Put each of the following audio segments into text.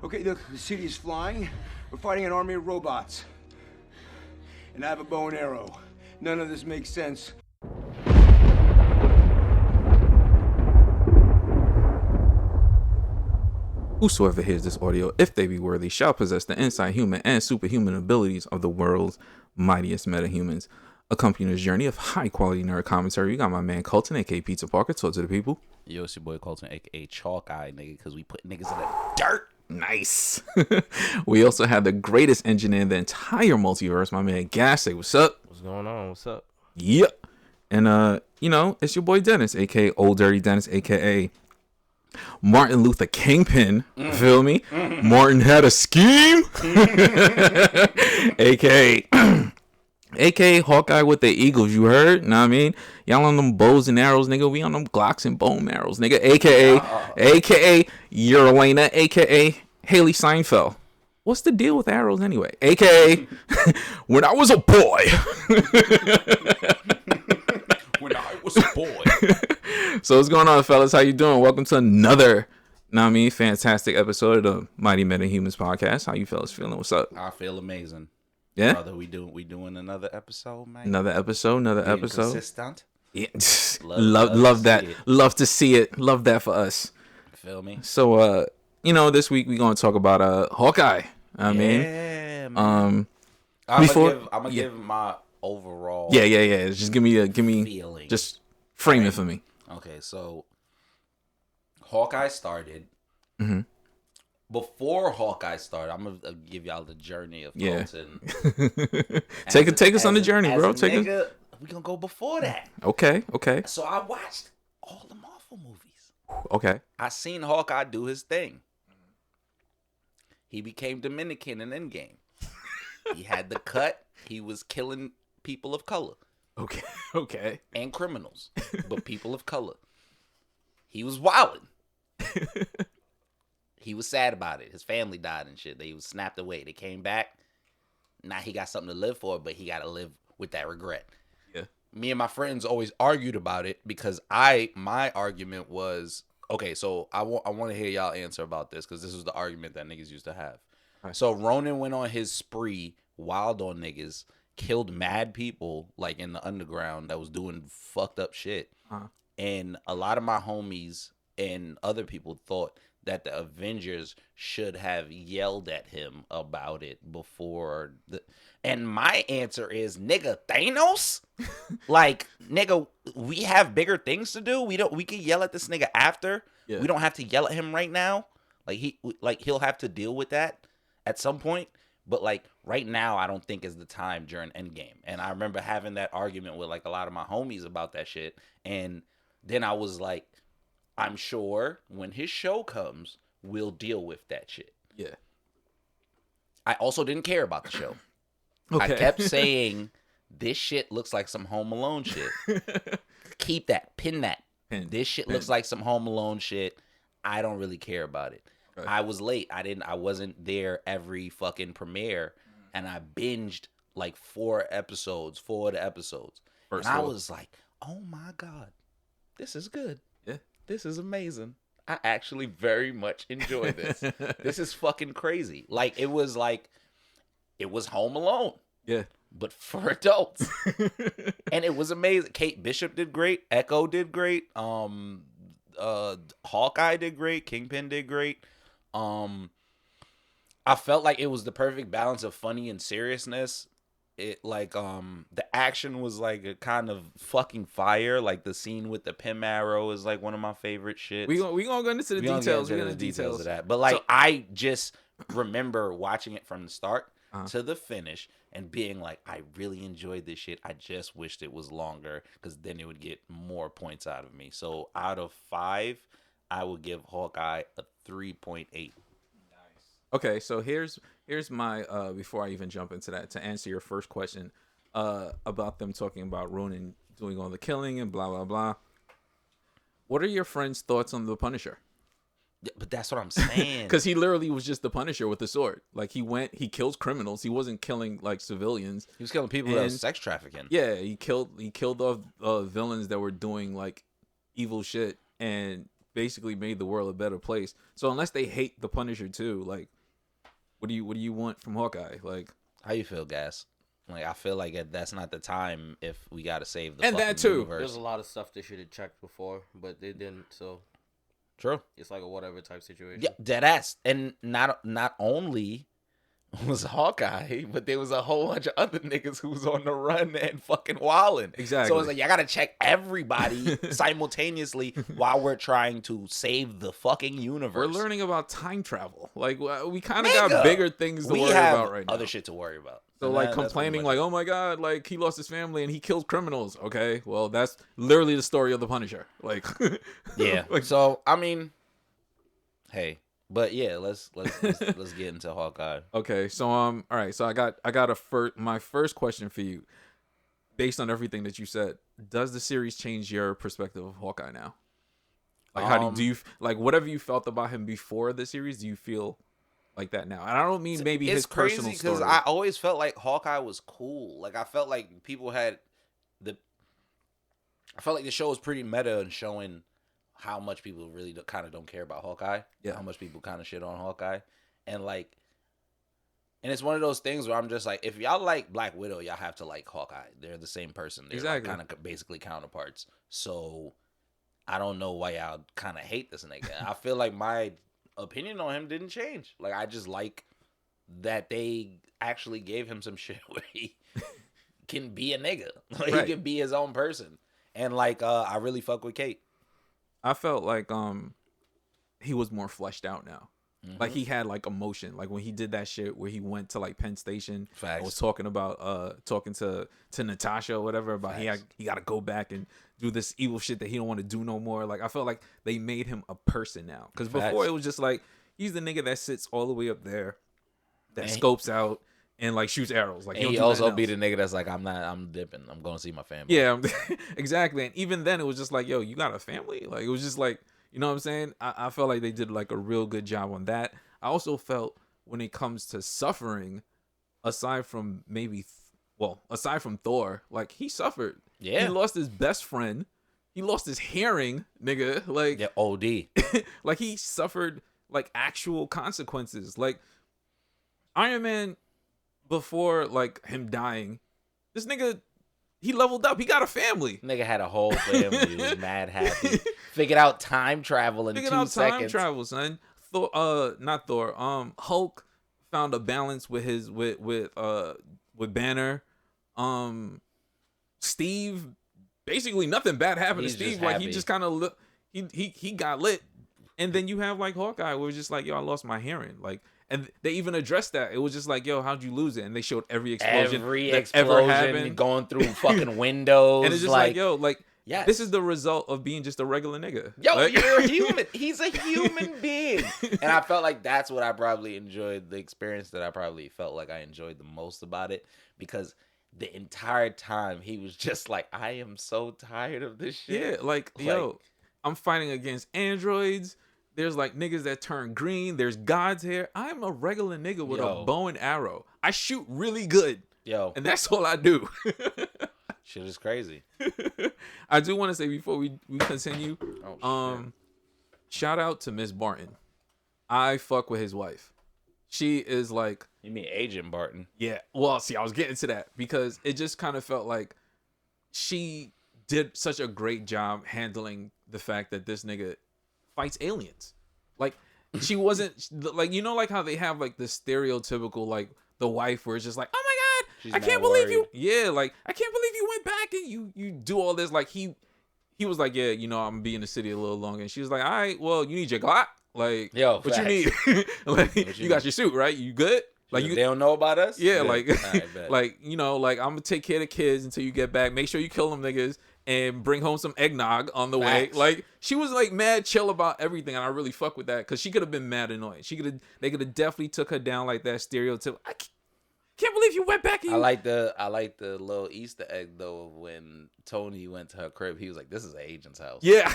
Okay, look, the city is flying. We're fighting an army of robots. And I have a bow and arrow. None of this makes sense. Whosoever hears this audio, if they be worthy, shall possess the inside human and superhuman abilities of the world's mightiest metahumans. Accompanying this journey of high-quality nerd commentary, you got my man Colton, a.k.a. Pizza Parker. Talk to the people. Yo, it's your boy Colton, a.k.a. Hawkeye, nigga, because we put niggas in the dirt. Nice. We also have the greatest engineer in the entire multiverse, my man Gasp. Say what's up. What's going on? What's up? Yep. And, it's your boy Dennis, a.k.a. Old Dirty Dennis, a.k.a. Martin Luther Kingpin, feel me? Martin had a scheme, aka Hawkeye with the Eagles. You heard? Know what I mean? Y'all on them bows and arrows, nigga. We on them Glocks and bone arrows, nigga. Aka Yelena, aka Haley Seinfeld. What's the deal with arrows anyway? Aka when I was a boy. When I was a boy. So what's going on, fellas? How you doing? Welcome to another, fantastic episode of the Mighty Metahumans podcast. How you fellas feeling? What's up? I feel amazing. Yeah? Brother, we doing another episode, man. Another episode. Consistent. Yeah. Love that. Love to see it. Love that for us. Feel me? So, this week we're going to talk about Hawkeye. Man. I'm gonna give my overall. Yeah. Just give me feeling. Just frame it for me. Okay, so Hawkeye started. Mm-hmm. Before Hawkeye started, I'm gonna give y'all the journey of Colton. Take us on the journey, bro. We gonna go before that. Okay. So I watched all the Marvel movies. Okay. I seen Hawkeye do his thing. He became Dominican in Endgame. He had the cut. He was killing people of color. Okay. And criminals, but people of color. He was wilding. He was sad about it. His family died and shit. They was snapped away. They came back. Now he got something to live for, but he got to live with that regret. Yeah. Me and my friends always argued about it because my argument was, okay, so I want to hear y'all answer about this because this was the argument that niggas used to have. Right. So Ronan went on his spree, wild on niggas, killed mad people like in the underground that was doing fucked up shit. Uh-huh. And a lot of my homies and other people thought that the Avengers should have yelled at him about it before and my answer is, nigga, Thanos? Like, nigga, we have bigger things to do. We can yell at this nigga after. Yeah. We don't have to yell at him right now. He'll have to deal with that at some point. But like right now, I don't think is the time during Endgame. And I remember having that argument with like a lot of my homies about that shit. And then I was like, I'm sure when his show comes, we'll deal with that shit. Yeah. I also didn't care about the show. Okay. I kept saying, this shit looks like some Home Alone shit. Keep that. Pin that. This shit looks like some Home Alone shit. I don't really care about it. Right. I was late. I wasn't there every fucking premiere. And I binged like 4 of the episodes. And I was like, oh my God, this is good. Yeah. This is amazing. I actually very much enjoy this. This is fucking crazy. Like, it was Home Alone. Yeah. But for adults. And it was amazing. Kate Bishop did great. Echo did great. Hawkeye did great. Kingpin did great. I felt like it was the perfect balance of funny and seriousness. It the action was like a kind of fucking fire. Like the scene with the Pym arrow is like one of my favorite shits. We gonna go into the details. We're gonna details of that. But like, I just remember watching it from the start to the finish and being like, I really enjoyed this shit. I just wished it was longer because then it would get more points out of me. So out of 5, I would give Hawkeye a 3.8. Okay, so here's my before I even jump into that, to answer your first question about them talking about Ronan doing all the killing and blah blah blah. What are your friends' thoughts on the Punisher? Yeah, but that's what I'm saying. Because he literally was just the Punisher with the sword. Like he kills criminals. He wasn't killing like civilians. He was killing people that was sex trafficking. Yeah, he killed off villains that were doing like evil shit, and basically made the world a better place. So unless they hate the Punisher too, like, what do you want from Hawkeye? Like, how you feel, Gas? Like, I feel like that's not the time if we gotta save the and fucking that too. universe. There's a lot of stuff they should have checked before, but they didn't. So True. it's like a whatever type situation. Yeah, dead ass. And not only was Hawkeye, but there was a whole bunch of other niggas who was on the run and fucking wilding. Exactly. So it's like, y'all gotta check everybody simultaneously while we're trying to save the fucking universe. We're learning about time travel. Like, we kind of Nigga, got bigger things to we worry have about right now. other shit to worry about. So And like that's pretty complaining much like, it. oh my god, like he lost his family and he kills criminals. Okay, well that's literally the story of the Punisher. Like, Yeah. like, So I mean, hey, but yeah, let's get into Hawkeye. okay, so all right, so I got my first question for you, based on everything that you said. Does the series change your perspective of Hawkeye now? Like, how do you like whatever you felt about him before the series? Do you feel like that now? And I don't mean maybe his personal story. Because I always felt like Hawkeye was cool. Like I felt like people had I felt like the show was pretty meta and showing how much people really kind of don't care about Hawkeye. Yeah. How much people kind of shit on Hawkeye, and like, and it's one of those things where I'm just like, if y'all like Black Widow, y'all have to like Hawkeye. They're the same person. They're Exactly. like kind of basically counterparts. So I don't know why y'all kind of hate this nigga. I feel like my opinion on him didn't change. Like I just like that they actually gave him some shit where he can be a nigga. Like Right. he can be his own person. And like I really fuck with Kate. I felt like he was more fleshed out now. Mm-hmm. Like he had like emotion. Like when he did that shit where he went to like Penn Station, Facts. I was talking about talking to Natasha or whatever about he got to go back and do this evil shit that he don't want to do no more. Like I felt like they made him a person now, because before it was just like he's the nigga that sits all the way up there, that And scopes out and like shoots arrows. Like And he don't do also nothing be else. the nigga that's like, I'm dipping. I'm going to see my family. Yeah, exactly. And even then, it was just like, yo, you got a family? Like, it was just like, you know what I'm saying? I felt like they did like a real good job on that. I also felt when it comes to suffering, aside from aside from Thor, like he suffered. Yeah. He lost his best friend. He lost his hearing, nigga. Like, Yeah, OD. like he suffered like actual consequences. Like Iron Man, before like him dying, this nigga, he leveled up. He got a family. Nigga had a whole family. He was mad happy. Figured out time travel in Figured 2 out seconds. time travel, son. Not Thor. Hulk found a balance with his with Banner. Steve, basically nothing bad happened He's to Steve. just Like he happy. just kind of he got lit. And then you have like Hawkeye, where it's just like, yo, I lost my hearing. Like, and they even addressed that. It was just like, yo, how'd you lose it? And they showed every explosion that ever happened. going through fucking windows. And it's just like, yo, like, yes. this is the result of being just a regular nigga. Yo, Like- you're a human. He's a human being. And I felt like that's what I probably enjoyed, the experience that I probably felt like I enjoyed the most about it, because the entire time he was just like, I am so tired of this shit. Yeah, like, yo, I'm fighting against androids. There's like niggas that turn green. There's gods here. I'm a regular nigga with a bow and arrow. I shoot really good. Yo, And that's all I do. shit is crazy. I do want to say before we continue, Oh, shout out to Miss Barton. I fuck with his wife. She is like, You mean Agent Barton? yeah. Well, see, I was getting to that because it just kind of felt like she did such a great job handling the fact that this nigga fights aliens. Like, she wasn't like, you know, like how they have like the stereotypical like the wife where it's just like, oh my god, She's I can't not believe you. worried. Yeah, like I can't believe you went back and you do all this. Like he was like, yeah, you know, I'm gonna be in the city a little longer. And she was like, all right, well, you need your Glock. Like, Yo, what you need? Like, you got your suit, right? You good? Like, They don't know about us? yeah, Good. like, Alright, bet. like, you know, like I'm gonna take care of the kids until you get back. Make sure you kill them niggas and bring home some eggnog on the way. Facts. Like, she was like mad chill about everything, and I really fuck with that because she could have been mad annoying. They could have definitely took her down like that stereotype. I can't believe you went back. And I like the little Easter egg though of when Tony went to her crib. He was like, "This is an agent's house." yeah,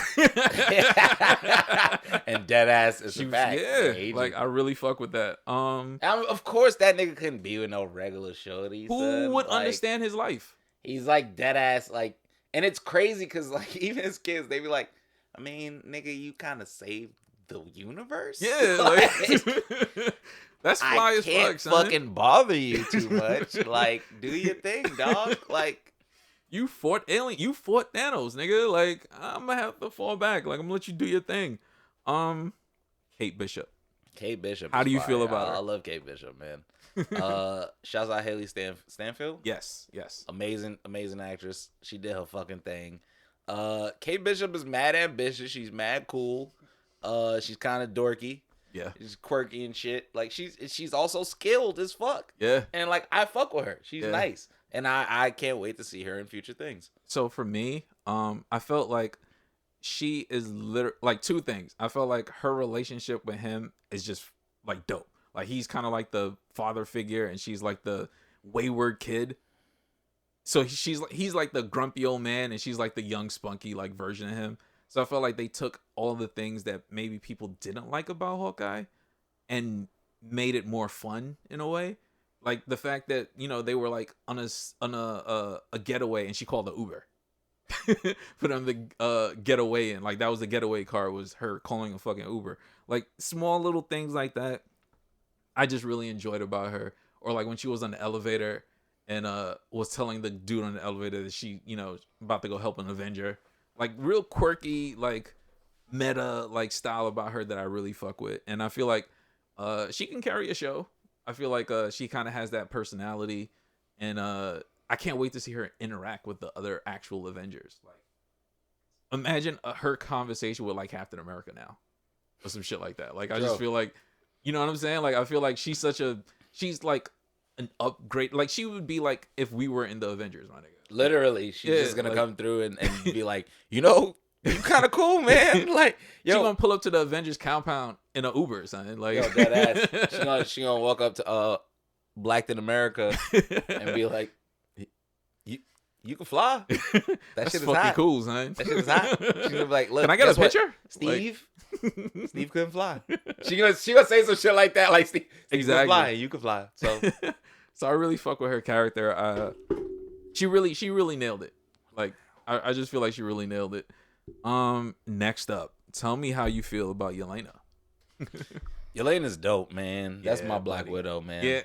And dead ass is She the was- fact. yeah. The agent. Like I really fuck with that. I mean, of course, that nigga couldn't be with no regular shorty. Who son. would Like, understand his life? He's like dead ass, like, and it's crazy because like even his kids, they be like, I mean, nigga, you kind of saved the universe. Yeah, like that's fly I as can't fuck, son. fucking bother you too much. Like, do your thing, dog. Like, You fought alien. You fought Thanos, nigga. Like, I'm gonna have to fall back. Like, I'm gonna let you do your thing. Kate Bishop. Kate Bishop. How is do you fire. feel about her? I love Kate Bishop, man. Shouts out Haley Stanfield. Yes. Amazing actress. She did her fucking thing. Kate Bishop is mad ambitious. She's mad cool. She's kind of dorky. Yeah. She's quirky and shit. Like she's also skilled as fuck. Yeah. And like I fuck with her. She's Yeah. nice. And I can't wait to see her in future things. So for me, I felt like she is literally like two things. I felt like her relationship with him is just like dope. Like he's kind of like the father figure, and she's like the wayward kid. So he's like the grumpy old man, and she's like the young spunky like version of him. So I felt like they took all the things that maybe people didn't like about Hawkeye and made it more fun in a way. Like the fact that, you know, they were like on a getaway, and she called the Uber for them to get away in. Like that was the getaway car, was her calling a fucking Uber. Like small little things like that I just really enjoyed about her. Or like when she was on the elevator and was telling the dude on the elevator that she, you know, about to go help an Avenger. Like real quirky, like meta like style about her that I really fuck with. And I feel like she can carry a show. I feel like she kind of has that personality, and I can't wait to see her interact with the other actual Avengers. Like, imagine her conversation with like Captain America now, or some shit like that. Like, I just feel like, you know what I'm saying? Like, I feel like she's like an upgrade. Like, she would be like if we were in the Avengers, my nigga. Literally, she's just gonna come through and be like, you know, you kind of cool, man. Like, yo, she gonna pull up to the Avengers compound in an Uber, son. Like, yo, that ass. She gonna walk up to Black in America and be like, you can fly. That shit is fucking hot. cool, son. That shit is hot. She's gonna be like, look, Can I get a guess what? picture? Steve? Steve couldn't fly. She gonna say some shit like that, like Steve Exactly. can fly, and you can fly. So So I really fuck with her character. She really nailed it. Like I just feel like she really nailed it. Next up, tell me how you feel about Yelena. Yelena's dope, man. That's Yeah, my Black buddy. Widow, man. Yeah,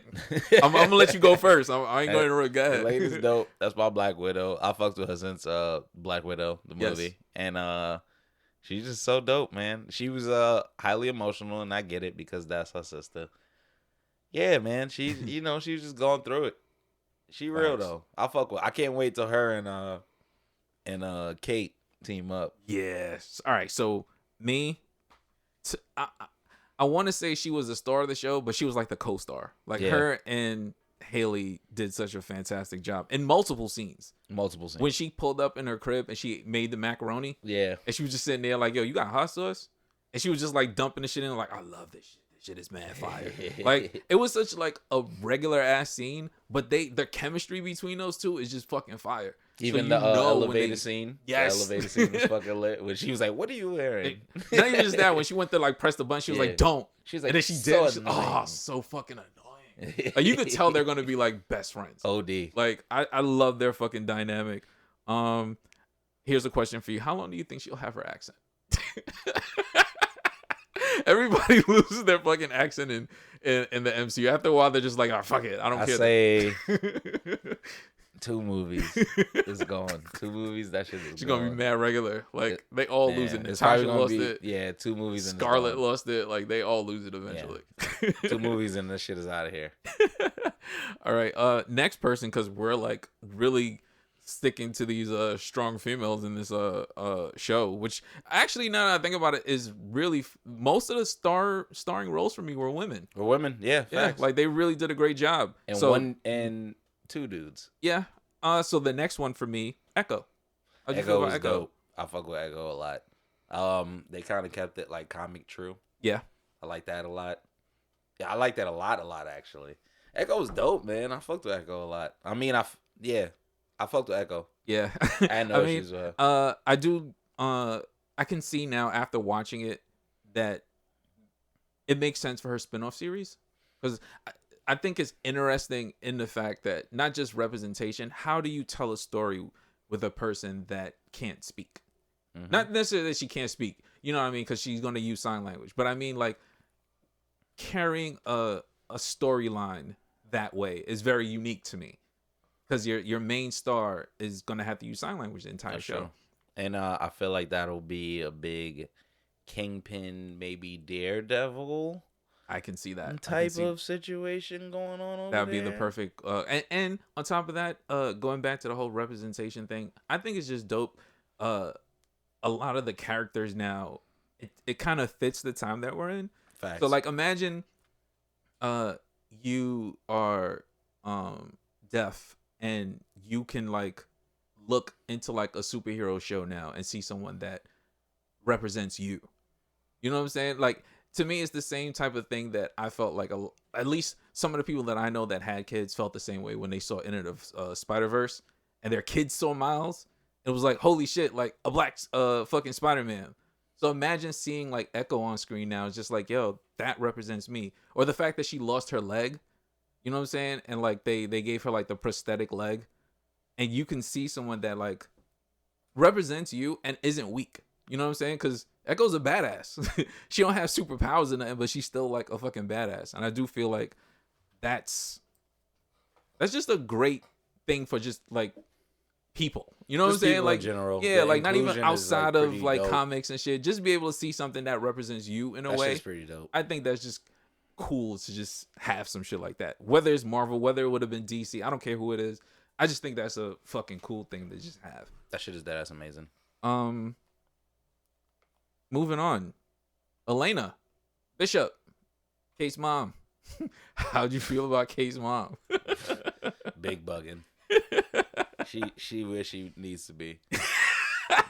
I'm gonna let you go first. I ain't going to go ahead. Yelena's dope. That's my Black Widow. I fucked with her since Black Widow, the Yes. movie, and she's just so dope, man. She was highly emotional, and I get it because that's her sister. Yeah, man. She, you know, she was just going through it. She real Thanks. though. I fuck with. I can't wait till her and Kate team up. Yes. All right. So me, I want to say she was the star of the show, but she was like the co-star. Like Yeah. her and Haley did such a fantastic job in multiple scenes. Multiple scenes. When she pulled up in her crib and she made the macaroni, Yeah. and she was just sitting there like, yo, you got hot sauce? And she was just like dumping the shit in, like, I love this shit. This shit is mad fire. Like, it was such like a regular ass scene, but their chemistry between those two is just fucking fire. Even So the you know when elevator scene. Yes. The elevator scene was fucking lit. When she was like, what are you wearing? Not even just that, when she went to like press the button, she was Yeah. like, don't. She was like, And then she so did. She, annoying. oh, so fucking annoying. Like, you could tell they're gonna be like best friends. OD. Like, I love their fucking dynamic. Here's a question for you. How long do you think she'll have her accent? Everybody loses their fucking accent in the MCU. After a while, they're just like, oh, fuck it. I don't I care. say 2 movies. It's gone. 2 movies, that shit is She's gone. gonna be mad regular. Like, they all lose it. It's probably Natasha gonna lost be, it. yeah, 2 movies and it's Scarlet gone. lost it. Like, they all lose it eventually. 2 movies and this shit is out of here. All right. Next person, because we're like really sticking to these strong females in this show, which actually, now that I think about it, is really most of the starring roles for me were women. For women, yeah, Yeah, facts. like they really did a great job. and So 1 and 2 dudes. yeah. So the next one for me, Echo. How'd you feel Echo about was Echo? dope. I fuck with Echo a lot. They kind of kept it like comic true. Yeah. I like that a lot. Yeah, I like that a lot actually. Echo was dope, man. I fucked with Echo a lot. I mean, I fucked with Echo. Yeah. I had no issues with her. I do. I can see now after watching it that it makes sense for her spin-off series, because I think it's interesting in the fact that not just representation. How do you tell a story with a person that can't speak? Not necessarily that she can't speak, you know what I mean, because she's gonna use sign language. But I mean, like, carrying a storyline that way is very unique to me, because your main star is gonna have to use sign language the entire show. True. And I feel like that'll be a big Kingpin, maybe Daredevil I can see that type of situation going on over that would be there. the perfect. And on top of that, going back to the whole representation thing, I think it's just dope. A lot of the characters now, it kind of fits the time that we're in. Facts. So like, imagine, you are deaf and you can like look into like a superhero show now and see someone that represents you. You know what I'm saying? Like, to me, it's the same type of thing that I felt like at least some of the people that I know that had kids felt the same way when they saw Into the Spider-Verse and their kids saw Miles. It was like, holy shit, like a black fucking Spider-Man. So imagine seeing like Echo on screen now. It's just like, yo, that represents me. Or the fact that she lost her leg, you know what I'm saying? And like they gave her like the prosthetic leg. And you can see someone that like represents you and isn't weak. You know what I'm saying? Because Echo's a badass. She don't have superpowers or nothing, but she's still like a fucking badass. And I do feel like that's just a great thing for just like people. You know Just what I'm saying? people in Like, general. yeah, The like not even inclusion is, outside like, of pretty like dope. comics and shit. Just be able to see something that represents you in a That way. shit's pretty dope. I think that's just cool to just have some shit like that. Whether it's Marvel, whether it would have been DC, I don't care who it is. I just think that's a fucking cool thing to just have. That shit is dead. That's amazing. Moving on. Yelena Bishop, Kate's mom. How'd you feel about Kate's mom? Big bugging. She where she needs to be. Big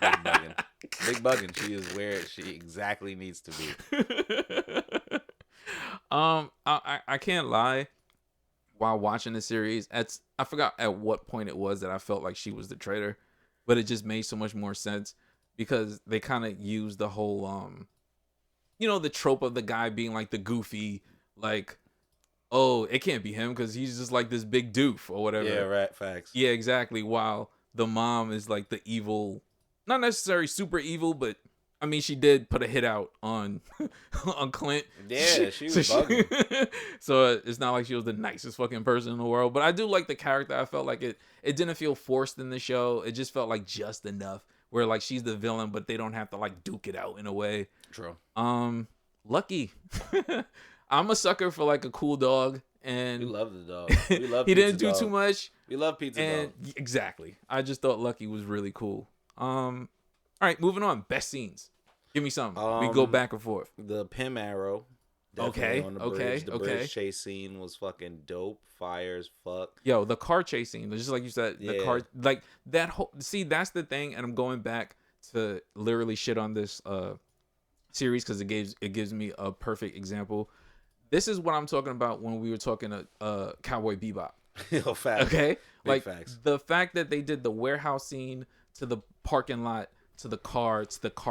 bugging. Big bugging. She is where she exactly needs to be. I can't lie. While watching the series, I forgot at what point it was that I felt like she was the traitor, but it just made so much more sense because they kind of used the whole the trope of the guy being like the goofy, like, oh, it can't be him because he's just like this big doof or whatever. Yeah, right. Facts. Yeah, exactly. While the mom is like the evil, not necessarily super evil, but I mean, she did put a hit out on on Clint. Yeah, she was bugging. So it's not like she was the nicest fucking person in the world. But I do like the character. I felt like it didn't feel forced in the show. It just felt like just enough where like she's the villain, but they don't have to like duke it out in a way. True. Lucky. I'm a sucker for like a cool dog. And We love the dog. We love he Pizza didn't do Dog. too much. We love Pizza And Dog. exactly. I just thought Lucky was really cool. All right, moving on. Best scenes. Give me some. We go back and forth. The Pym Arrow. Okay, On the okay, bridge. The okay. bridge chase scene was fucking dope. Fire as fuck. Yo, the car chasing, just like you said, the Yeah. car, like that whole. See, that's the thing, and I'm going back to literally shit on this series because it gives me a perfect example. This is what I'm talking about when we were talking Cowboy Bebop. Yo, facts. Okay, Big like facts. the fact that they did the warehouse scene to the parking lot to the car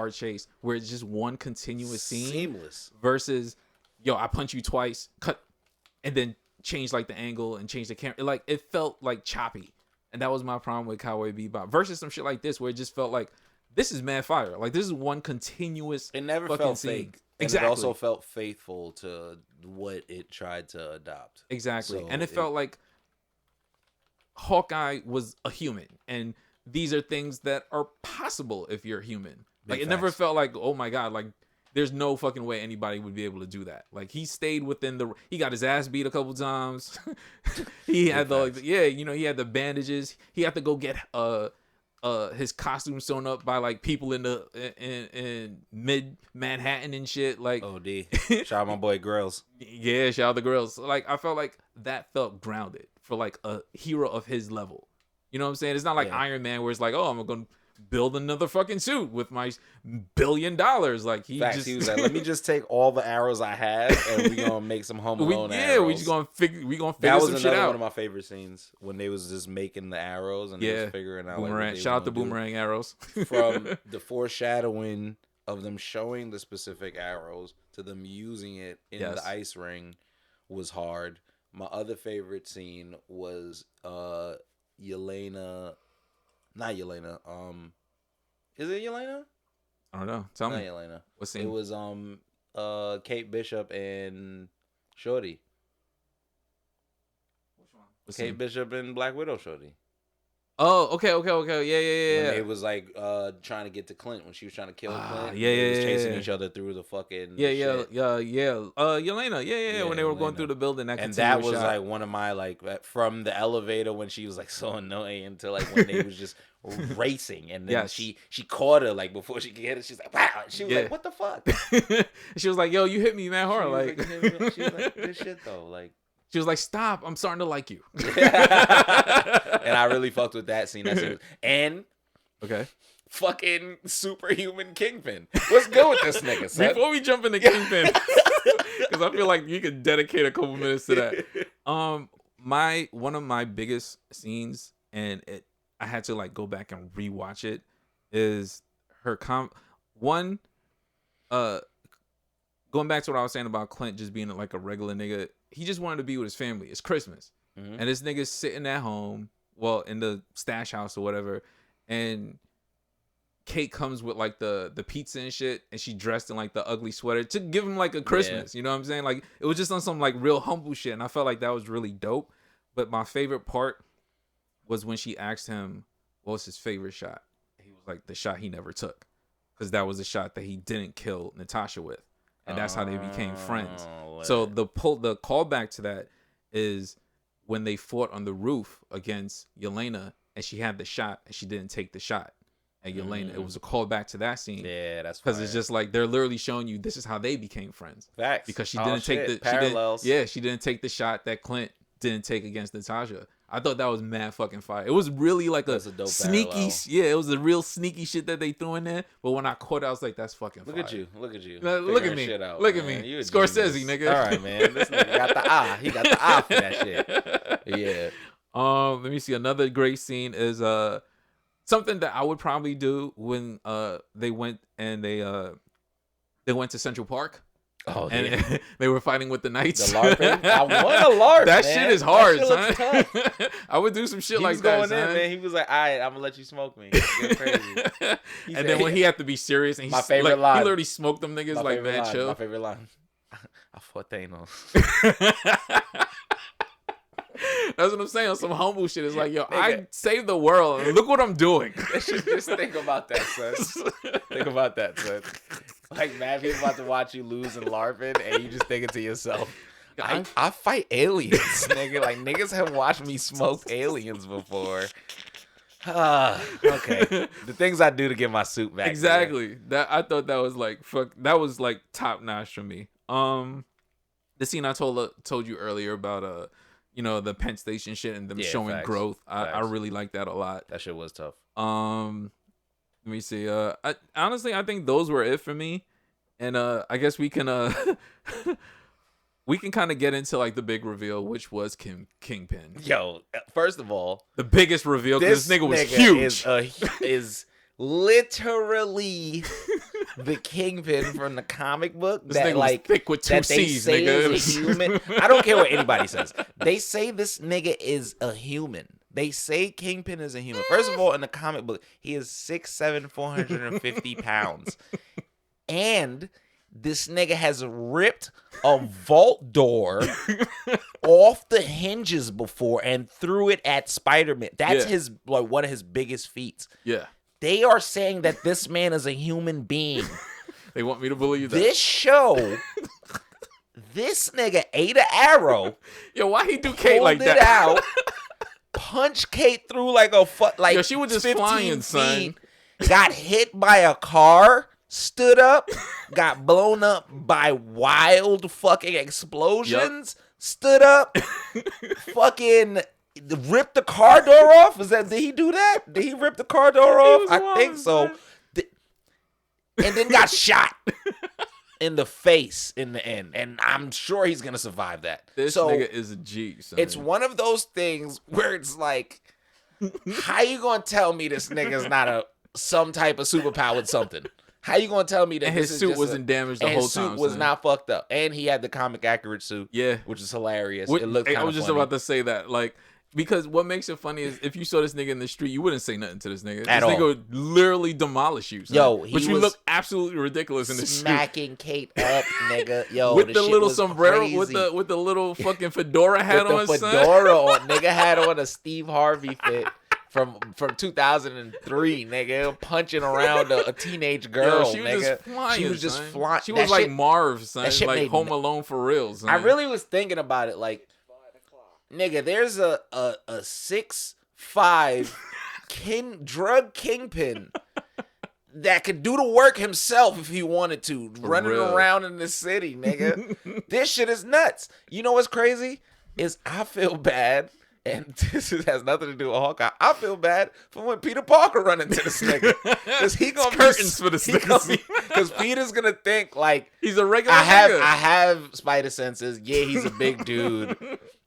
chase, where it's just one continuous scene Seamless. versus, yo, I punch you twice, cut, and then change like the angle and change the camera. Like it felt like choppy, and that was my problem with Cowboy Bebop versus some shit like this where it just felt like this is mad fire. Like this is one continuous. It never fucking felt scene. fake. And Exactly. it also felt faithful to what it tried to adopt. Exactly. So And it felt like Hawkeye was a human. And these are things that are possible if you're human. Like, Big it never facts. felt like, oh my God, like, there's no fucking way anybody would be able to do that. Like, he stayed within he got his ass beat a couple times. He had he had the bandages. He had to go get his costume sewn up by like people in mid Manhattan and shit. Like, OD. Shout out my boy Grills. yeah, shout out the girls. Like, I felt like that felt grounded for like a hero of his level. You know what I'm saying? It's not like Yeah. Iron Man where it's like, oh, I'm gonna build another fucking suit with my $1 billion. Like he Facts. just He was like, let me just take all the arrows I have and we gonna make some Home Alone arrows. we just gonna figure That some was shit another out. one of my favorite scenes when they was just making the arrows and they Yeah, was figuring out boomerang. like, what they Shout out to was gonna do. boomerang arrows. From the foreshadowing of them showing the specific arrows to them using it in Yes. the ice ring was hard. My other favorite scene was Yelena. Not Yelena. Is it Yelena? I don't know. Tell Not me. Yelena. What scene? It was Kate Bishop and Shorty. What Kate scene? Bishop and Black Widow Shorty. Oh, okay. Yeah. When they was like trying to get to Clint when she was trying to kill Clint. Yeah, they was yeah, chasing yeah. each other through the fucking Yeah. shit. Yelena. Yeah. When they were going Yelena. through the building, And that was like one of my like from the elevator when she was like so annoying to like when they was just racing and then Yes. she caught her like before she could hit it. She's like, wow. She was like, what the fuck? She was like, yo, you hit me, man, hard. Like, she was like, good shit though. Like, she was like, stop, I'm starting to like you. and I really fucked with that scene. And Okay. fucking superhuman Kingpin. What's good with this nigga, son? Before we jump into Kingpin, because I feel like you could dedicate a couple minutes to that. One of my biggest scenes, and I had to like go back and rewatch it, is her going back to what I was saying about Clint just being like a regular nigga. He just wanted to be with his family. It's Christmas, and this nigga's sitting at home, well, in the stash house or whatever, and Kate comes with like the pizza and shit, and she dressed in like the ugly sweater to give him like a Christmas. You know what I'm saying? Like it was just on some like real humble shit, and I felt like that was really dope. But my favorite part was when she asked him what was his favorite shot. He was like the shot he never took, because that was the shot that he didn't kill Natasha with, and that's how they became friends. So the callback to that is when they fought on the roof against Yelena, and she had the shot and she didn't take the shot at Yelena. It was a callback to that scene. Yeah, that's because it's just like they're literally showing you this is how they became friends. Facts. Because she didn't take the parallels. she didn't take the shot that Clint didn't take against Natasha. I thought that was mad fucking fire. It was really like a dope sneaky, parallel. it was a real sneaky shit that they threw in there. But when I caught it, I was like, that's fucking fire. Look at you. Look at Figuring me. shit out, Look at man. me. You a Scorsese, genius. nigga. All right, man. This nigga got the eye. He got the eye for that shit. Yeah. Let me see. Another great scene is something that I would probably do when they went to Central Park. Oh, and they were fighting with the Knights. The LARPing? I want a LARP, That man. shit is hard, That shit son. looks tough. I would do some shit He like was that, going son. in, man. He was like, all right, I'm going to let you smoke me. Get crazy. And then when he had to be serious, and he, My favorite like, line. he literally smoked them niggas like mad chill. My favorite line. I fought Thanos. That's what I'm saying. On some humble shit. It's like, yo, I saved the world. Look what I'm doing. Just think about that, son. Think about that, son. Like, mad people about to watch you lose in LARPing, and you just thinking to yourself, I fight aliens, nigga. Like, niggas have watched me smoke aliens before. Okay. The things I do to get my suit back. Exactly. That I thought that was like that was like top notch for me. The scene I told you earlier about the Penn Station shit and them showing facts. growth. I Facts. really like that a lot. That shit was tough. Let me see. Honestly, I think those were it for me. And I guess we can we can kind of get into like the big reveal, which was Kingpin. Yo, first of all, The biggest reveal, because this nigga was huge. Is literally the Kingpin from the comic book. This that nigga was like thick with two that they C's, say nigga. is a human. I don't care what anybody says. They say this nigga is a human. They say Kingpin is a human. First of all, in the comic book, he is 6'7", 450 pounds. And this nigga has ripped a vault door off the hinges before and threw it at Spider-Man. That's his one of his biggest feats. Yeah. They are saying that this man is a human being. They want me to believe that. This show, this nigga ate an arrow. Yo, why he do Kate like pulled that? it out, punched Kate through like a Yo, she was just 15 flying, feet, son. got hit by a car, stood up, got blown up by wild fucking explosions, stood up, fucking ripped the car door off. Did he do that? Did he rip the car door off? I think so. And then got shot in the face in the end. And I'm sure he's going to survive that. This nigga is a G, son. It's one of those things where it's like, how you going to tell me this nigga's not some type of superpowered something? How you going to tell me that and this his is suit just wasn't damaged the and whole his time? suit was son. not fucked up. And he had the comic accurate suit. Yeah. Which is hilarious. What- It looked kind I of was just funny. about to say that. Like, Because what makes it funny is if you saw this nigga in the street, you wouldn't say nothing to this nigga. At This all. nigga would literally demolish you. Son. Yo, he but you was look absolutely ridiculous in the street. smacking Kate up, nigga. Yo, With the the shit little was sombrero, crazy. with the little fucking fedora hat with on, the son. fedora on. Nigga had on a Steve Harvey fit from 2003. Nigga punching around a teenage girl. Yo, she was nigga. just flying. She was just son. flying. She was That like shit- Marv, son. that shit Like made Home me- Alone for real, son. I really was thinking about it. Like, nigga, there's a 6'5" drug kingpin that could do the work himself if he wanted to, running real. around in the city, nigga. This shit is nuts. You know what's crazy? Is I feel bad, and has nothing to do with Hawkeye. I feel bad for when Peter Parker run into this nigga. Because he gonna curtains for this nigga. Because Peter's gonna think like, He's a regular I nigga. have spider senses. Yeah, he's a big dude.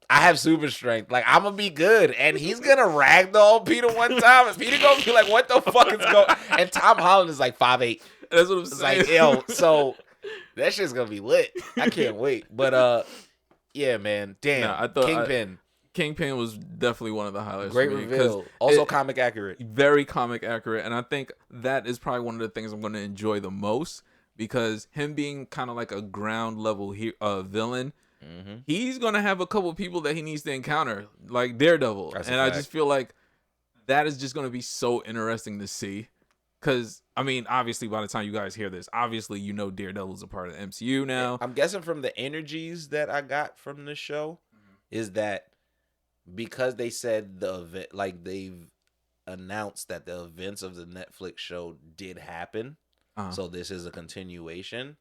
I have super strength. Like, I'm gonna be good. And he's gonna ragdoll Peter one time. And Peter gonna be like, what the fuck is going on? And Tom Holland is like 5'8". That's what I'm It's saying. like, yo, so that shit's gonna be lit. I can't wait. But yeah, man. Damn. Nah, I thought Kingpin. Kingpin was definitely one of the highlights. Great for me, 'cause reveal. Also it- comic accurate. very comic accurate, and I think that is probably one of the things I'm going to enjoy the most because him being kind of like a ground level villain, he's going to have a couple people that he needs to encounter, like Daredevil, That's a and I fact. just feel like that is just going to be so interesting to see. Because I mean, obviously, by the time you guys hear this, obviously you know Daredevil's a part of the MCU now. I'm guessing from the energies that I got from the show is that because they said they've announced that the events of the Netflix show did happen, so this is a continuation.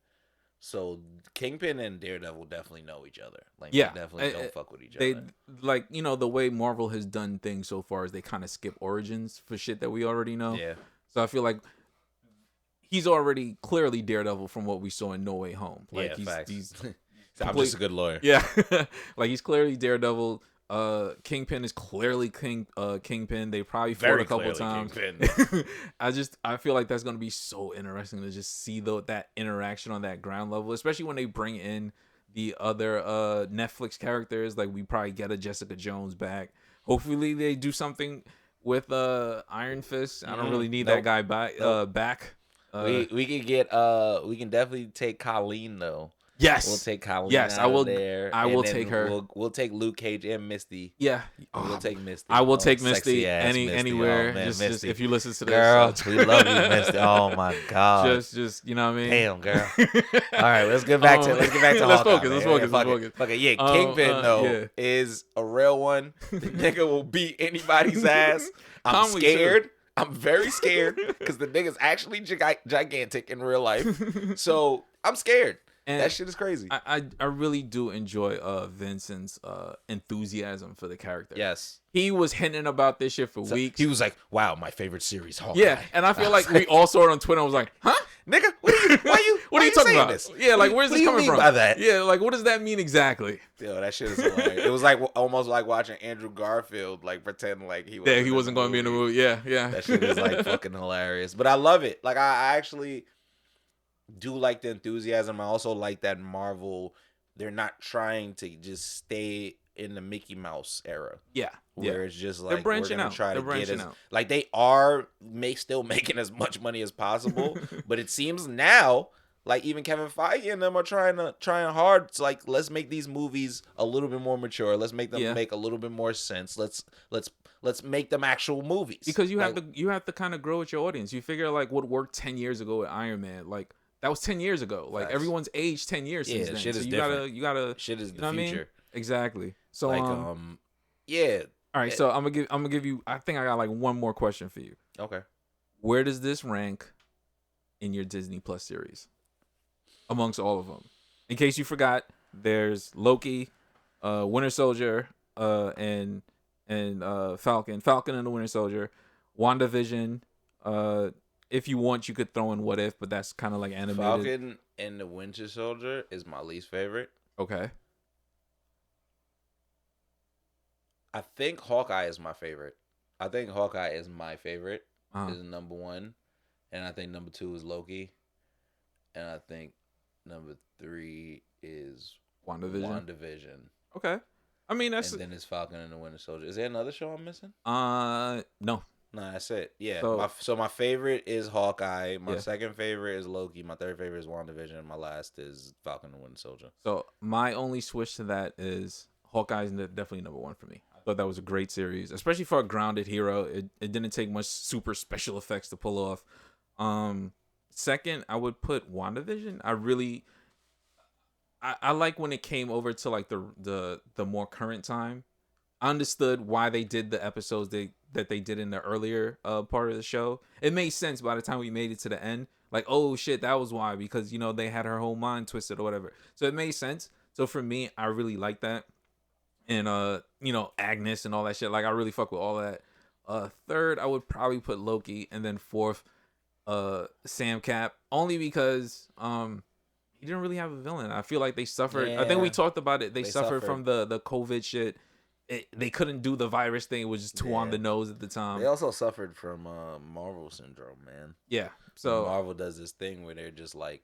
So Kingpin and Daredevil definitely know each other. Like, Yeah, they definitely don't fuck with each They other. like, you know, the way Marvel has done things so far is they kind of skip origins for shit that we already know. Yeah, So I feel like he's already clearly Daredevil from what we saw in No Way Home. Like yeah, facts. he's I'm just a good lawyer. yeah, like he's clearly Daredevil. Kingpin is clearly Kingpin. They probably fought Very a couple clearly times. Kingpin. I feel like that's gonna be so interesting to just see that interaction on that ground level, especially when they bring in the other Netflix characters. Like we probably get a Jessica Jones back. Hopefully they do something with Iron Fist. I don't really need that guy back. We can definitely take Colleen though. Yes, We'll take Colleen. Yes, out I will. Of there, I and will then take her. We'll take Luke Cage and Misty. Yeah, We'll take Misty. I will Oh, take Misty sexy ass Misty. anywhere. Oh, man, just Misty. if you listen to this, Girl, we love you, Misty. Oh my god. just you know what I mean. Damn, girl. All right, let's get back to let's Hawkeye, focus. man. Let's focus. Fuck Let's it. focus. Fuck it. Yeah, Kingpin though yeah. is a real one. The nigga will beat anybody's ass. I'm Calmly, scared. I'm very scared because the nigga's actually gigantic in real life. So I'm scared. And that shit is crazy. I really do enjoy Vincent's enthusiasm for the character. Yes. He was hinting about this shit for weeks. He was like, "Wow, my favorite series, Hawkeye." Yeah, and I feel like we all saw it on Twitter. I was like, "Huh, nigga, what are you talking saying about? this? Yeah, like where's What this do you coming mean from? by that? Yeah, like what does that mean exactly? Yo, that shit is hilarious. It was like almost like watching Andrew Garfield like pretend like he wasn't going to be in the movie. Yeah. That shit is like fucking hilarious. But I love it. Like I actually do like the enthusiasm. I also like that Marvel, they're not trying to just stay in the Mickey Mouse era. Yeah. Where it's just like branching we're gonna out. try They're to branching get out. like they are still making as much money as possible. But it seems now like even Kevin Feige and them are trying hard. It's like, let's make these movies a little bit more mature. Let's make them make a little bit more sense. Let's make them actual movies. Because you have to kind of grow with your audience. You figure like what worked 10 years ago with Iron Man, like that was 10 years ago. Like everyone's aged 10 years since then. Shit is so different. You gotta shit is the you know future. What I mean? Exactly. So Like yeah. All right, so I'm gonna give you. I think I got like one more question for you. Okay. Where does this rank in your Disney Plus series amongst all of them? In case you forgot, there's Loki, Winter Soldier, and Falcon and the Winter Soldier, WandaVision. If you want, you could throw in What If, but that's kind of like animated. Falcon and the Winter Soldier is my least favorite. Okay. I think Hawkeye is my favorite. Is number one. And I think number two is Loki. And I think number three is WandaVision. WandaVision. Okay. I mean, that's and then it's Falcon and the Winter Soldier. Is there another show I'm missing? no. No, that's it. Yeah. So- So my favorite is Hawkeye. My Yeah. second favorite is Loki. My third favorite is WandaVision. And my last is Falcon and the Winter Soldier. So my only switch to that is Hawkeye's definitely number one for me. I thought that was a great series, especially for a grounded hero. It didn't take much super special effects to pull off. Second, I would put WandaVision. I like when it came over to like the more current time. I understood why they did the episodes that they did in the earlier part of the show. It made sense by the time we made it to the end. Like, oh shit, that was why, because they had her whole mind twisted or whatever. So it made sense. So for me, I really like that. And Agnes and all that shit. Like, I really fuck with all that. Third, I would probably put Loki, and then fourth, Sam Cap, only because he didn't really have a villain. I feel like they suffered. I think we talked about it. They suffered from the COVID shit. They couldn't do the virus thing. It was just too on the nose at the time. They also suffered from Marvel syndrome, man. Yeah. So Marvel does this thing where they're just like,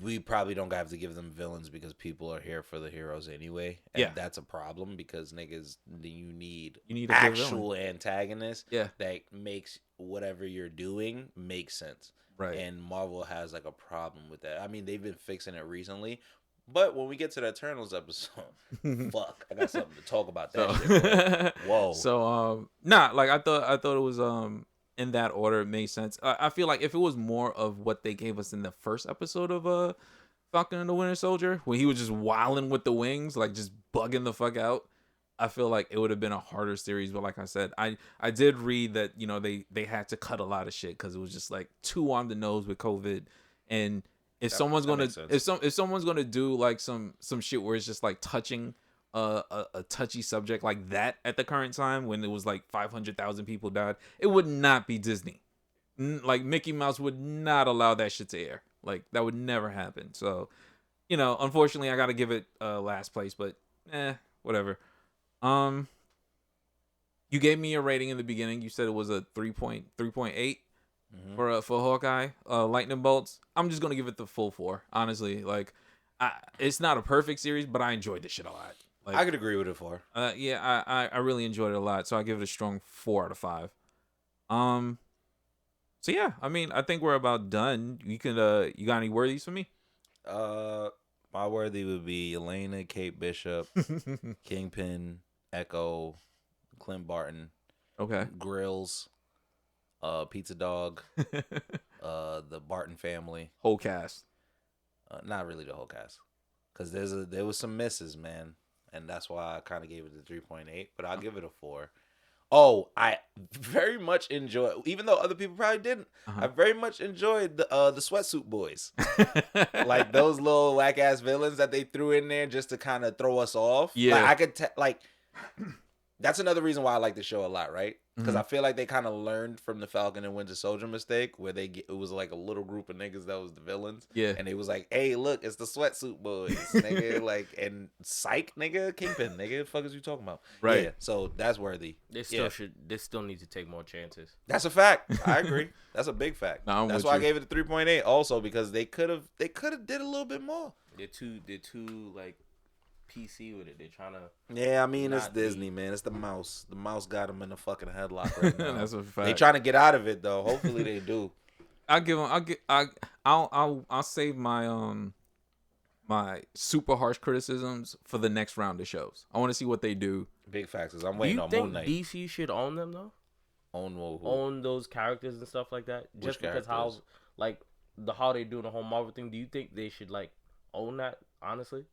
we probably don't have to give them villains because people are here for the heroes anyway. And that's a problem because niggas, you need a good actual antagonists Yeah. that makes whatever you're doing make sense. Right. And Marvel has like a problem with that. I mean, they've been fixing it recently. But when we get to the Eternals episode, fuck, I got something to talk about that shit. Bro. Whoa. So like I thought it was in that order. It made sense. I feel like if it was more of what they gave us in the first episode of Falcon and the Winter Soldier, when he was just wilding with the wings, like just bugging the fuck out, I feel like it would have been a harder series. But like I said, I did read that they had to cut a lot of shit because it was just like too on the nose with COVID. And if someone's gonna do like some shit where it's just like touching a touchy subject like that at the current time when it was like 500,000 people died, it would not be Disney. Like Mickey Mouse would not allow that shit to air. Like that would never happen. So, unfortunately, I got to give it last place. But whatever. You gave me a rating in the beginning. You said it was a 3.8 for Hawkeye. Lightning bolts. I'm just gonna give it the full 4. Honestly, like, it's not a perfect series, but I enjoyed this shit a lot. Like, I could agree with it 4. Yeah, I really enjoyed it a lot. So I give it a strong 4 out of 5. So yeah, I mean, I think we're about done. You got any worthies for me? My worthy would be Yelena, Kate Bishop, Kingpin, Echo, Clint Barton, Okay. Grills, Pizza Dog, the Barton family. Whole cast. Not really the whole cast, because there was some misses, man, and that's why I kind of gave it the 3.8. But I'll give it a 4. Oh, I very much enjoy, even though other people probably didn't. I very much enjoyed the Sweatsuit Boys, like those little whack ass villains that they threw in there just to kind of throw us off. Yeah, like, I could that's another reason why I like the show a lot, right? Because I feel like they kind of learned from the Falcon and Winter Soldier mistake, where it was like a little group of niggas that was the villains. Yeah, and they was like, "Hey, look, it's the Sweatsuit Boys, nigga." Like, and Psych, nigga, Kingpin, nigga. The fuck is you talking about? Right. Yeah, so that's worthy. They still need to take more chances. That's a fact. I agree. That's a big fact. No, that's why I gave it a 3.8. Also, because they could have did a little bit more. They're too like PC with it. They're trying to. Yeah, I mean, it's Disney, man. It's the mouse. The mouse got them in a fucking headlock right now. That's a fact. They trying to get out of it though. Hopefully they do. I'll save my my super harsh criticisms for the next round of shows. I want to see what they do. Big facts. I'm Do waiting you on think Moon Knight. DC should own them though? Own who? Own those characters and stuff like that. Which Just because characters? how they do the whole Marvel thing. Do you think they should like own that? Honestly.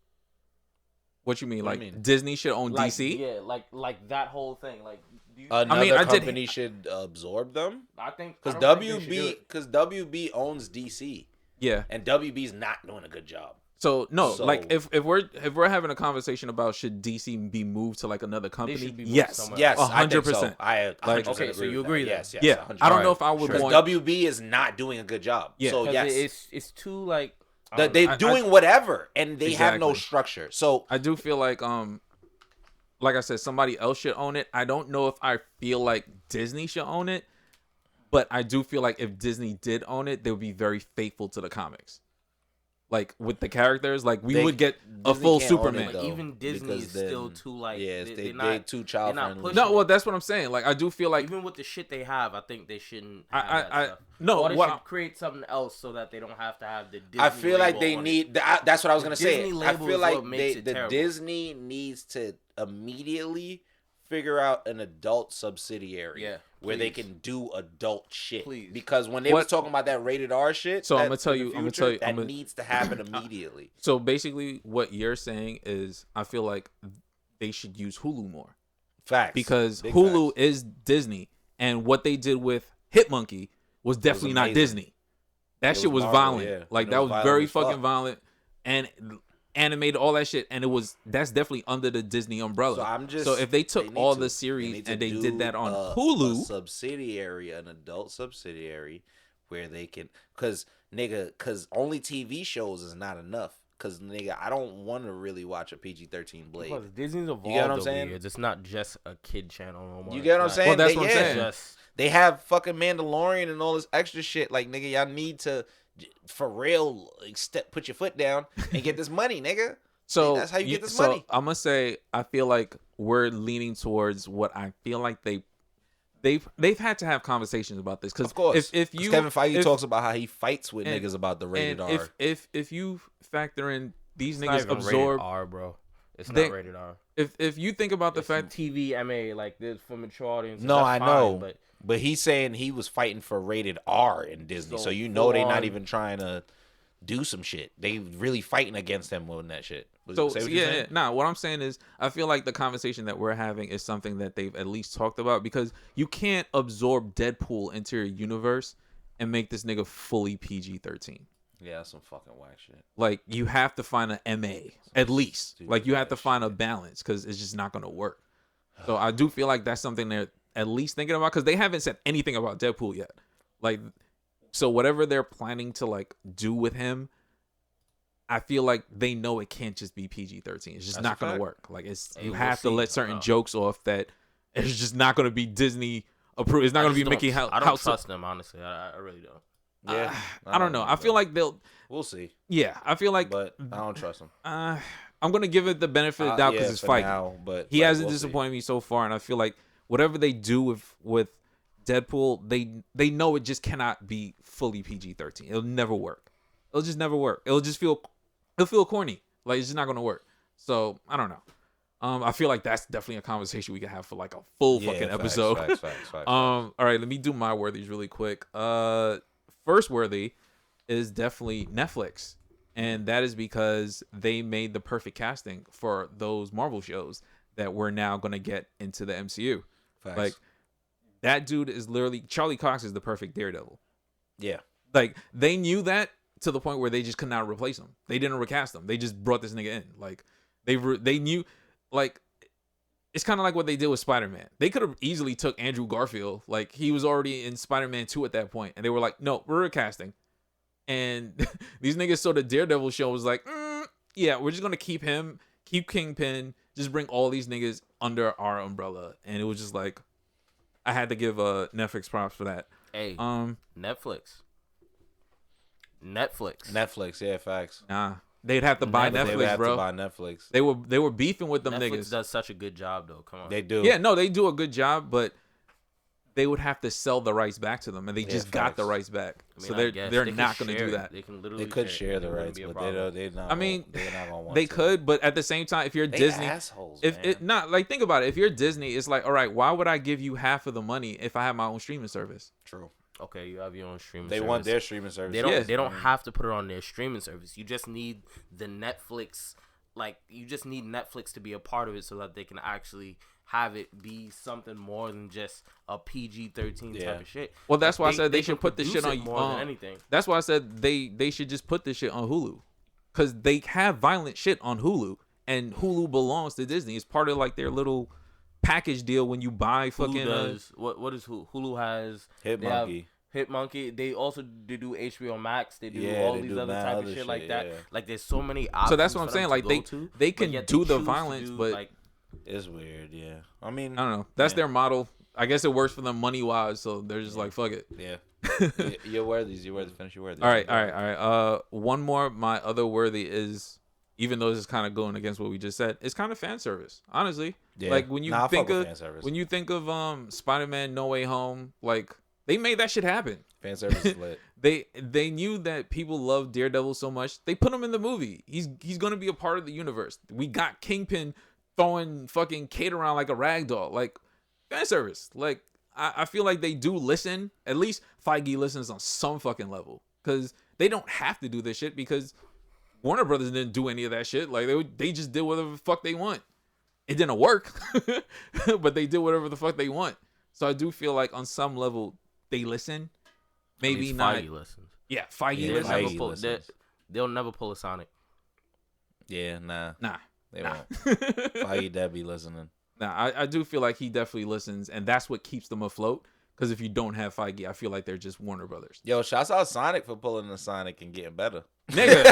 What you mean? What Like do you mean? Disney should own Like, DC? yeah, like that whole thing. Like, do you, Another I did- company should absorb them I think because I don't think they should do WB owns DC Yeah. and WB's not doing a good job. So no, So- like if we're having a conversation about should DC be moved to like another company? should be moved Yes. somewhere. Yes, 100%. I 100% Like- Okay, agree so you with agree that. then? Yes, yes. Yeah. 100%. I don't know if I would Because want. WB is not doing a good job. Yeah. So 'Cause yes, it's too like they're doing whatever and they have no Exactly. structure. So I do feel like I said, somebody else should own it. I don't know if I feel like Disney should own it, but I do feel like if Disney did own it, they would be very faithful to the comics. like with the characters. Like we They- would get a Disney full can't own it, Superman. though, Even Disney because is still then- too like yeah, they, they they're not too they're child not friendly. pushing No, well, it. that's what I'm saying. Like I do feel like Even with the shit they have, I think they shouldn't. I- Have that stuff. no, Or they what should I'm- create something else so that they don't have to have the Disney. I feel like label they on it. need. That's what I was The gonna say. Disney I label feel is like what makes it the terrible. Disney needs to immediately figure out an adult subsidiary. Yeah, where they please. can do adult shit. Please. Because when they was talking about that rated R shit, So I'm that- gonna tell in the you- I'm gonna future, tell you- that I'm gonna- needs to happen immediately. So basically, what you're saying is, I feel like they should use Hulu more Facts. because Big Hulu facts. is Disney, and what they did with Hitmonkey was definitely not amazing. Disney. That It shit was was Marvel, violent. yeah. Like And it that was was violent very as fuck. fucking violent, and animated all that shit, and that's definitely under the Disney umbrella. So I'm just. So if they took need all to- the series need to and they do did that on a Hulu, subsidiary, an adult subsidiary, where they can, cause only TV shows is not enough. Cause nigga, I don't want to really watch a PG-13 Blade. Because Disney's evolved You get what I'm over saying? years. It's not just a kid channel no more. You get what I'm It's saying? Well, that's They- what I'm yeah. saying. Just They have fucking Mandalorian and all this extra shit. Like nigga, y'all need to, for real, like, put your foot down and get this money, nigga. so that's how you get this so money. I'm gonna say I feel like we're leaning towards what I feel like they've had to have conversations about this because Of course, if 'Cause you Kevin Feige if, talks about how he fights with and- niggas about the rated and R. if you factor in these it's not niggas even absorb rated R, bro. It's They- not rated R. if you think about the It's fact TV, MA, like this for mature audiences. No, that's I fine, know, but he's saying he was fighting for rated R in Disney, so So you know they're full not on- even trying to do some shit. They really fighting against him on that shit. so Say what you're saying? what I'm saying is I feel like the conversation that we're having is something that they've at least talked about because you can't absorb Deadpool into your universe and make this nigga fully PG-13. Yeah, that's some fucking whack shit. Like you have to find an MA at least. Stupid Like you have to ass find a shit. balance because it's just not gonna work. So I do feel like that's something they're at least thinking about because they haven't said anything about Deadpool yet. Like, so whatever they're planning to like do with him, I feel like they know it can't just be PG-13. It's just That's not a gonna fact. work. Like it's Hey, you we'll have to see. let I certain don't know. jokes off that it's just not gonna be Disney approved. It's not gonna be Mickey House. I don't trust them honestly. I really don't. Yeah, I don't know. I feel like they'll. we'll see, Yeah, I feel like. but I don't trust him. I'm gonna give it the benefit of the doubt because it's for fighting. now, but He like, hasn't we'll see. disappointed me so far, and I feel like whatever they do with Deadpool, they know it just cannot be fully PG-13. It'll never work. It'll just never work. It'll feel corny. Like it's just not gonna work. So I don't know. I feel like that's definitely a conversation we can have for like a full Yeah, fucking facts, episode. facts. All right, let me do my worthies really quick. First worthy is definitely Netflix. And that is because they made the perfect casting for those Marvel shows that we're now going to get into the MCU. Facts. Like, that dude is literally... Charlie Cox is the perfect Daredevil. yeah, Like, they knew that to the point where they just could not replace him. They didn't recast him. They just brought this nigga in. Like, they knew... Like, it's kind of like what they did with Spider-Man. They could have easily took Andrew Garfield. Like, he was already in Spider-Man 2 at that point. And they were like, no, we're recasting. And these niggas saw the Daredevil show was like, yeah, we're just gonna keep him, keep Kingpin, just bring all these niggas under our umbrella. And it was just like, I had to give Netflix props for that. Hey, Netflix. yeah, facts. Nah, they'd have to buy They would Netflix, have bro. to buy Netflix. They were beefing with them Netflix niggas. does such a good job though. Come on. They do. Yeah, no, they do a good job, but they would have to sell the rights back to them, and they Yeah, just got the facts. rights back. I mean, so I they're guess they're they could not going to share do it. that. They can literally They could share the It wouldn't rights, be a but problem. they're not. I mean, they're not gonna want they to. could, but at the same time, if you're They Disney, assholes, if man. it not like think about it, if you're Disney, it's like, all right, why would I give you half of the money if I have my own streaming service? True. Okay, you have your own streaming They service. want their streaming service. They don't. Yeah. They don't have to put it on their streaming service. You just need the Netflix. Like you just need Netflix to be a part of it so that they can actually have it be something more than just a PG-13 Yeah. type of shit. Well, that's why I said they can should put this shit produce on it more than anything. That's why I said they should just put this shit on Hulu, because they have violent shit on Hulu, and Hulu belongs to Disney. It's part of like their little package deal when you buy fucking. Hulu does what is Hulu? Hulu has Hitmonkey. Hitmonkey. They also do HBO Max. They do Yeah, all they these do other mad type of other shit like shit, that. yeah. Like there's so many options. So that's what I'm for saying, them like, to they- go to, they but can yet do the choose to violence, but- like, It's weird, yeah. I mean, I don't know. That's yeah. their model. I guess it works for them money wise, so they're just like, fuck it. Yeah. You're worthies. You're worthy. Finish your worthies. All right. One more. My other worthy is, even though this is kind of going against what we just said, it's kind of fan service. Honestly, like when you think of Spider-Man No Way Home, like they made that shit happen. Fan service is lit. They knew that people love Daredevil so much, they put him in the movie. He's gonna be a part of the universe. We got Kingpin throwing fucking Kate around like a rag doll. Like fan service. Like I feel like they do listen. At least Feige listens on some fucking level, because they don't have to do this shit, because Warner Brothers didn't do any of that shit. Like they just did whatever the fuck they want. It didn't work, but they did whatever the fuck they want. So I do feel like on some level they listen. Maybe not. Feige listens. Yeah, Feige listens. They'll never pull a Sonic. Yeah, nah. They nah. won't. Feige that be listening. Nah, I do feel like he definitely listens, and that's what keeps them afloat. Because if you don't have Feige, I feel like they're just Warner Brothers. Yo, shouts out Sonic for pulling the Sonic and getting better. Nigga,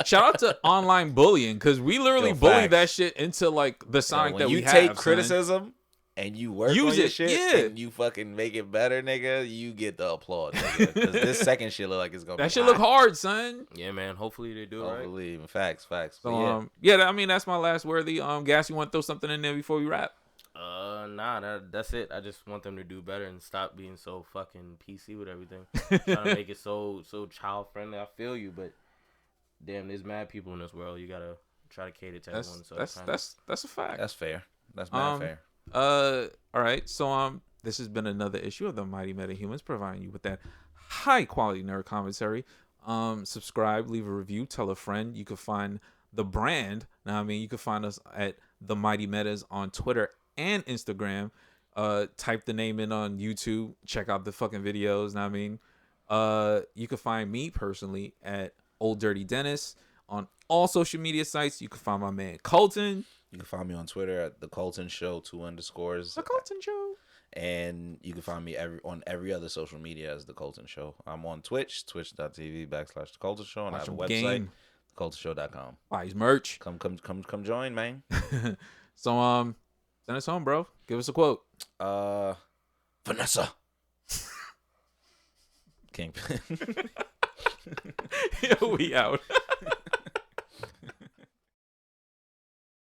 shout out to online bullying, because we literally bullied that shit into like the Sonic that we have. When you take criticism and you work Use on your it, shit, yeah. and you fucking make it better, nigga, you get the applause, nigga. Because this second shit look like it's gonna be that shit look hard, son. Yeah, man. Hopefully they do it right. Hopefully, facts. So, yeah, I mean that's my last worthy. Gas, you want to throw something in there before we wrap? Nah, that's it. I just want them to do better and stop being so fucking PC with everything. Trying to make it so child friendly. I feel you, but damn, there's mad people in this world. You gotta try to cater to everyone. So that's a fact. That's fair. That's mad fair. All right. So this has been another issue of the Mighty Metahumans, providing you with that high quality nerd commentary. Subscribe, leave a review, tell a friend. You can find the brand. Now, I mean, you can find us at the Mighty Metas on Twitter and Instagram. Type the name in on YouTube. Check out the fucking videos. Now, I mean, you can find me personally at Old Dirty Dennis on all social media sites. You can find my man Colton. You can find me on Twitter at The Colton Show, 2_. The Colton Show. And you can find me on every other social media as The Colton Show. I'm on Twitch, twitch.tv/The Colton Show. And I have a website, thecoltonshow.com. Buy his merch. Come join, man. So, send us home, bro. Give us a quote. Vanessa. Kingpin. Yo, we out.